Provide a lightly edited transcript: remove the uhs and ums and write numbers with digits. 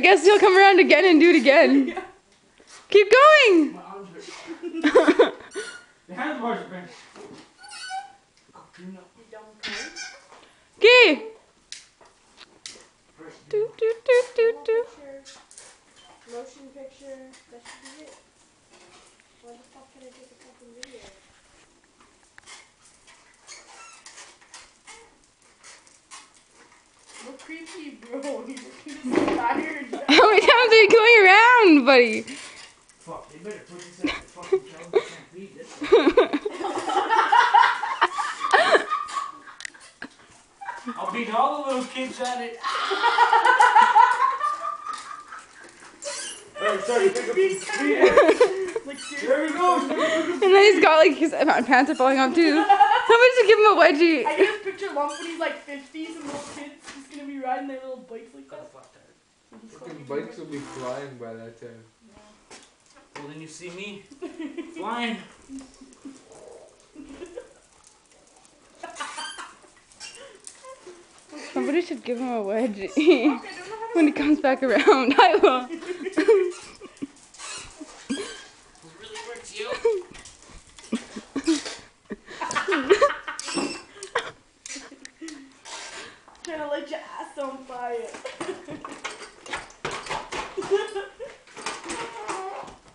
guess he'll come around again and do it again. Yeah. Keep going. My arms hurt. The handlebars are bent. You dumb cunt. Okay. First, Do do do do do. Motion picture. That should be it. Why the fuck can I take a fucking video? Look creepy, bro. You're looking so tired. How many times are you going around, buddy? fuck, they better put this at the fucking shelf. I can't feed this thing. I'll beat all the little kids at it. Alright, sorry, pick up some speed. Like, There we go. And then he's got like his pants are falling off too. Somebody should give him a wedgie. I can just picture Lump when he's like 50s and little kids just gonna be riding their little bikes like that. Fucking bikes will be flying by that time. Well, then you see me flying. Somebody should give him a wedgie when he comes back around. I will.